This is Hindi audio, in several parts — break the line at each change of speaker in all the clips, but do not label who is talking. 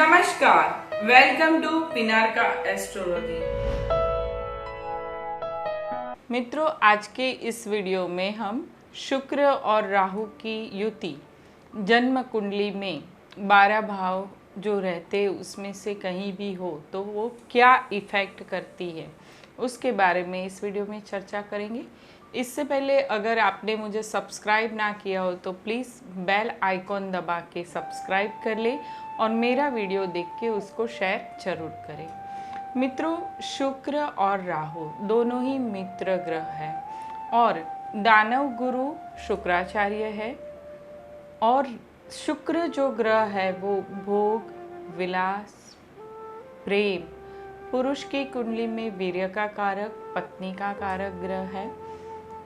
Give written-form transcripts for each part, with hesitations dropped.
नमस्कार, वेलकम टू पिनारका एस्ट्रोलॉजी। मित्रों, आज के इस वीडियो में हम शुक्र और राहु की युति जन्म कुंडली में 12 भाव जो रहते उसमें से कहीं भी हो तो वो क्या इफ़ेक्ट करती है उसके बारे में इस वीडियो में चर्चा करेंगे। इससे पहले अगर आपने मुझे सब्सक्राइब ना किया हो तो प्लीज़ बेल आइकॉन दबा के सब्सक्राइब कर ले और मेरा वीडियो देख के उसको शेयर जरूर करें। मित्रों, शुक्र और राहु दोनों ही मित्र ग्रह हैं और दानव गुरु शुक्राचार्य है। और शुक्र जो ग्रह है वो भोग, विलास, प्रेम, पुरुष की कुंडली में वीर्य का कारक, पत्नी का कारक ग्रह है।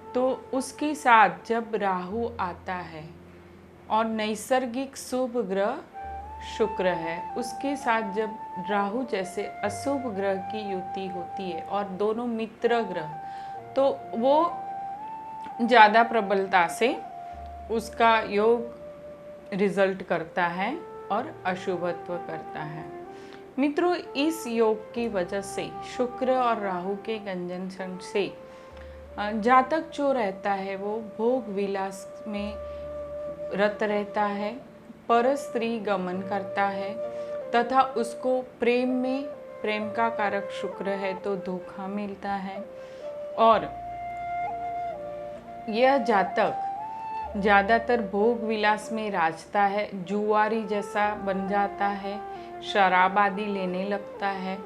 तो उसके साथ जब राहु आता है और नैसर्गिक शुभ ग्रह शुक्र है, उसके साथ जब राहु जैसे अशुभ ग्रह की युति होती है और दोनों मित्र ग्रह, तो वो ज़्यादा प्रबलता से उसका योग रिजल्ट करता है और अशुभत्व करता है। मित्रों, इस योग की वजह से शुक्र और राहु के कंजंक्शन से जातक जो रहता है वो भोग विलास में रत रहता है, पर स्त्री गमन करता है तथा उसको प्रेम में, प्रेम का कारक शुक्र है तो धोखा मिलता है। और यह जातक ज़्यादातर भोग विलास में राजता है, जुआरी जैसा बन जाता है, शराब आदि लेने लगता है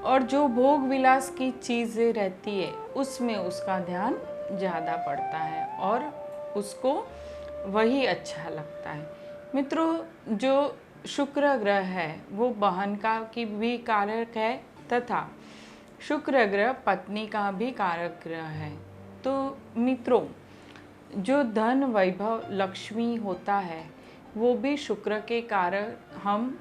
और जो भोग विलास की चीज़ें रहती है उसमें उसका ध्यान ज़्यादा पड़ता है और उसको वही अच्छा लगता है। मित्रों, जो शुक्र ग्रह है वो बहन का की भी कारक है तथा शुक्र ग्रह पत्नी का भी कारक ग्रह है। तो मित्रों, जो धन, वैभव, लक्ष्मी होता है वो भी शुक्र के कारण हम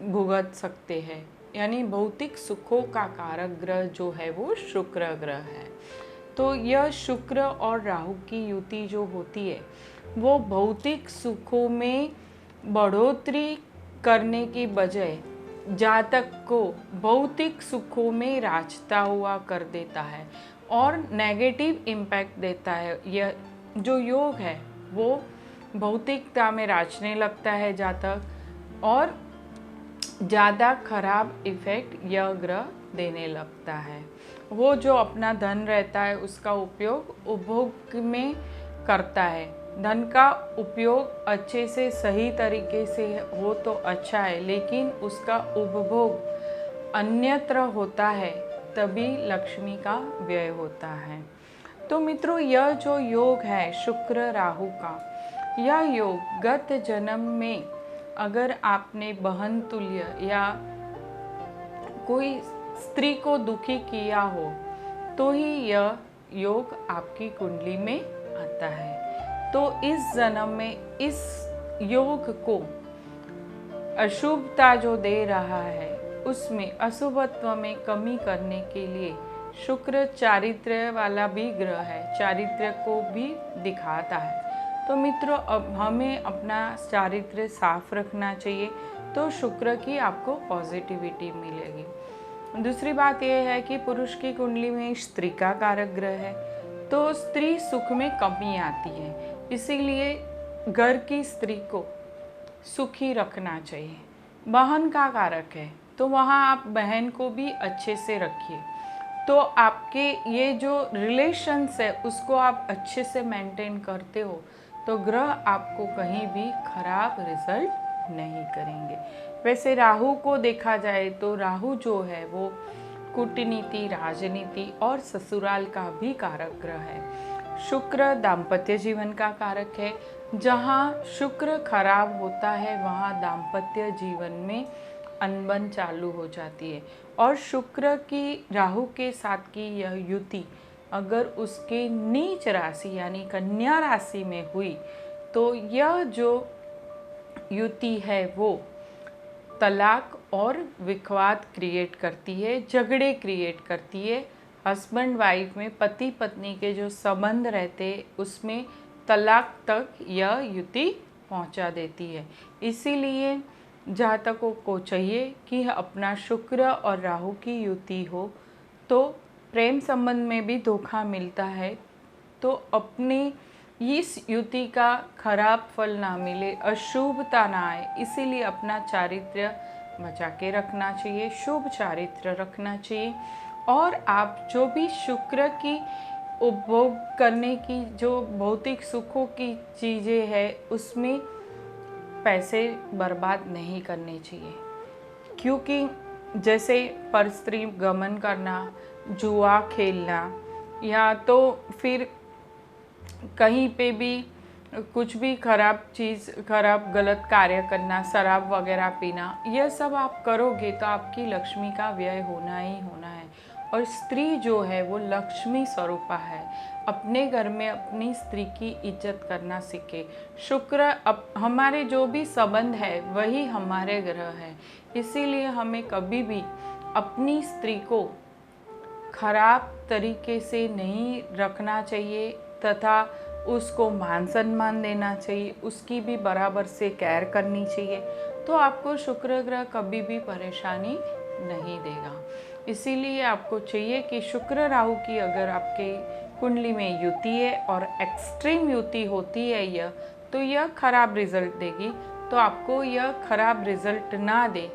भुगत सकते हैं, यानी भौतिक सुखों का कारक ग्रह जो है वो शुक्र ग्रह है। तो यह शुक्र और राहु की युति जो होती है वो भौतिक सुखों में बढ़ोतरी करने की बजाय जातक को भौतिक सुखों में राजता हुआ कर देता है और नेगेटिव इम्पैक्ट देता है। यह जो योग है वो भौतिकता में राजने लगता है जातक और ज़्यादा खराब इफ़ेक्ट यह ग्रह देने लगता है। वो जो अपना धन रहता है उसका उपयोग उपभोग में करता है। धन का उपयोग अच्छे से सही तरीके से हो तो अच्छा है, लेकिन उसका उपभोग अन्यत्र होता है तभी लक्ष्मी का व्यय होता है। तो मित्रों, यह जो योग है शुक्र राहु का, यह योग गत जन्म में अगर आपने बहन तुल्य या कोई स्त्री को दुखी किया हो तो ही यह योग आपकी कुंडली में आता है। तो इस जन्म में इस योग को अशुभता जो दे रहा है उसमें अशुभत्व में कमी करने के लिए शुक्र चारित्र्य वाला भी ग्रह है, चारित्र्य को भी दिखाता है। तो मित्रों, अब हमें अपना चारित्र्य साफ रखना चाहिए तो शुक्र की आपको पॉजिटिविटी मिलेगी। दूसरी बात यह है कि पुरुष की कुंडली में स्त्री का कारक ग्रह है तो स्त्री सुख में कमी आती है, इसीलिए घर की स्त्री को सुखी रखना चाहिए। बहन का कारक है तो वहाँ आप बहन को भी अच्छे से रखिए, तो आपके ये जो रिलेशंस है उसको आप अच्छे से मेंटेन करते हो तो ग्रह आपको कहीं भी खराब रिजल्ट नहीं करेंगे। वैसे राहु को देखा जाए तो राहु जो है वो कूटनीति, राजनीति और ससुराल का भी कारक ग्रह है। शुक्र दाम्पत्य जीवन का कारक है। जहाँ शुक्र खराब होता है वहाँ दाम्पत्य जीवन में अनबन चालू हो जाती है। और शुक्र की राहु के साथ की यह युति अगर उसके नीच राशि यानी कन्या राशि में हुई तो यह जो युति है वो तलाक और विवाद क्रिएट करती है, झगड़े क्रिएट करती है। हस्बैंड वाइफ में, पति पत्नी के जो संबंध रहते उसमें तलाक तक यह युति पहुंचा देती है। इसीलिए जातकों को चाहिए कि अपना शुक्र और राहु की युति हो, तो प्रेम संबंध में भी धोखा मिलता है, तो अपने इस युति का खराब फल ना मिले, अशुभता ना आए, इसीलिए अपना चारित्र्य बचा के रखना चाहिए, शुभ चारित्र्य रखना चाहिए। और आप जो भी शुक्र की उपभोग करने की जो भौतिक सुखों की चीज़ें हैं, उसमें पैसे बर्बाद नहीं करने चाहिए, क्योंकि जैसे परस्त्री गमन करना, जुआ खेलना, या तो फिर कहीं पे भी कुछ भी खराब चीज़, खराब गलत कार्य करना, शराब वगैरह पीना, यह सब आप करोगे तो आपकी लक्ष्मी का व्यय होना ही होना है। और स्त्री जो है वो लक्ष्मी स्वरूपा है, अपने घर में अपनी स्त्री की इज्जत करना सीखे। शुक्र हमारे जो भी संबंध है वही हमारे ग्रह है, इसीलिए हमें कभी भी अपनी स्त्री को खराब तरीके से नहीं रखना चाहिए, तथा उसको मान सम्मान देना चाहिए, उसकी भी बराबर से केयर करनी चाहिए, तो आपको शुक्र ग्रह कभी भी परेशानी नहीं देगा। इसीलिए आपको चाहिए कि शुक्र राहु की अगर आपके कुंडली में युति है और एक्सट्रीम युति होती है यह, तो यह खराब रिजल्ट देगी, तो आपको यह खराब रिजल्ट ना दे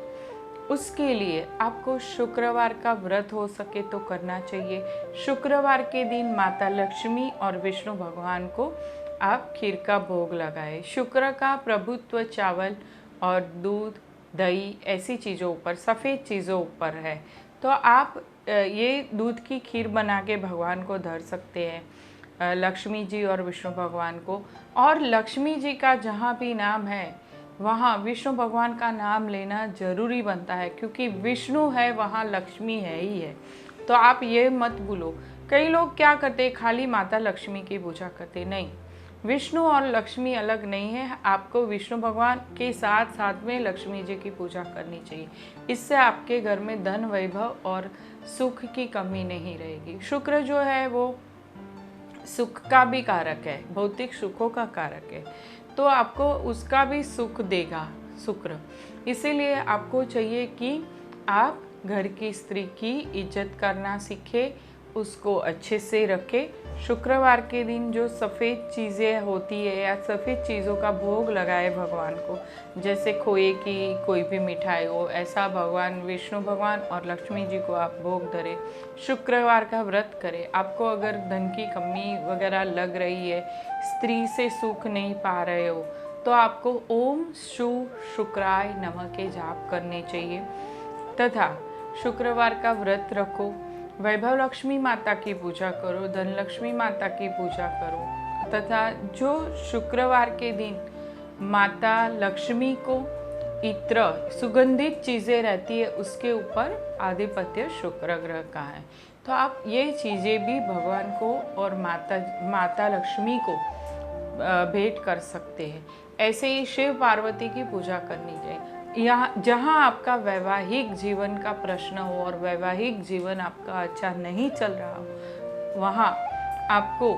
उसके लिए आपको शुक्रवार का व्रत हो सके तो करना चाहिए। शुक्रवार के दिन माता लक्ष्मी और विष्णु भगवान को आप खीर का भोग लगाएं। शुक्र का प्रभुत्व चावल और दूध, दही ऐसी चीज़ों पर, सफ़ेद चीज़ों पर है, तो आप ये दूध की खीर बना के भगवान को धर सकते हैं, लक्ष्मी जी और विष्णु भगवान को। और लक्ष्मी जी का जहाँ भी नाम है वहाँ विष्णु भगवान का नाम लेना जरूरी बनता है, क्योंकि विष्णु है वहाँ लक्ष्मी है ही है। तो आप ये मत भूलो। कई लोग क्या करते, खाली माता लक्ष्मी की पूजा करते, नहीं, विष्णु और लक्ष्मी अलग नहीं है। आपको विष्णु भगवान के साथ साथ में लक्ष्मी जी की पूजा करनी चाहिए, इससे आपके घर में धन, वैभव और सुख की कमी नहीं रहेगी। शुक्र जो है वो सुख का भी कारक है, भौतिक सुखों का कारक है, तो आपको उसका भी सुख देगा शुक्र। इसीलिए आपको चाहिए कि आप घर की स्त्री की इज्जत करना सीखे, उसको अच्छे से रखे। शुक्रवार के दिन जो सफ़ेद चीज़ें होती है या सफ़ेद चीज़ों का भोग लगाए भगवान को, जैसे खोए की कोई भी मिठाई हो, ऐसा भगवान विष्णु भगवान और लक्ष्मी जी को आप भोग धरे। शुक्रवार का व्रत करें। आपको अगर धन की कमी वगैरह लग रही है, स्त्री से सुख नहीं पा रहे हो, तो आपको ओम शु शुक्राय नमः के जाप करने चाहिए, तथा शुक्रवार का व्रत रखो। वैभव लक्ष्मी माता की पूजा करो, धन लक्ष्मी माता की पूजा करो, तथा जो शुक्रवार के दिन माता लक्ष्मी को इत्र, सुगंधित चीज़ें रहती है, उसके ऊपर आधिपत्य शुक्र ग्रह का है, तो आप ये चीज़ें भी भगवान को और माता लक्ष्मी को भेंट कर सकते हैं। ऐसे ही शिव पार्वती की पूजा करनी चाहिए। यहाँ जहाँ आपका वैवाहिक जीवन का प्रश्न हो और वैवाहिक जीवन आपका अच्छा नहीं चल रहा हो, वहाँ आपको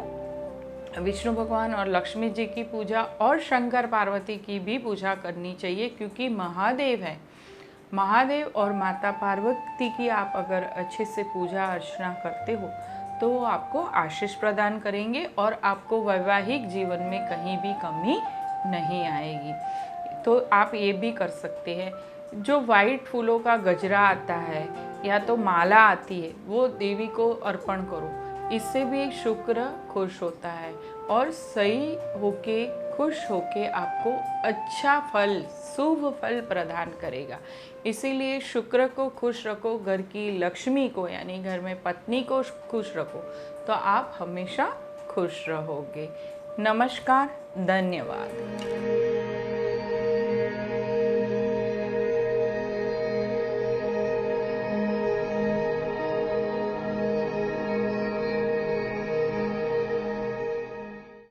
विष्णु भगवान और लक्ष्मी जी की पूजा और शंकर पार्वती की भी पूजा करनी चाहिए, क्योंकि महादेव है। महादेव और माता पार्वती की आप अगर अच्छे से पूजा अर्चना करते हो तो वो आपको आशीष प्रदान करेंगे और आपको वैवाहिक जीवन में कहीं भी कमी नहीं आएगी। तो आप ये भी कर सकते हैं, जो वाइट फूलों का गजरा आता है या तो माला आती है, वो देवी को अर्पण करो, इससे भी शुक्र खुश होता है और सही होके, खुश होके आपको अच्छा फल, शुभ फल प्रदान करेगा। इसीलिए शुक्र को खुश रखो, घर की लक्ष्मी को यानी घर में पत्नी को खुश रखो, तो आप हमेशा खुश रहोगे। नमस्कार, धन्यवाद।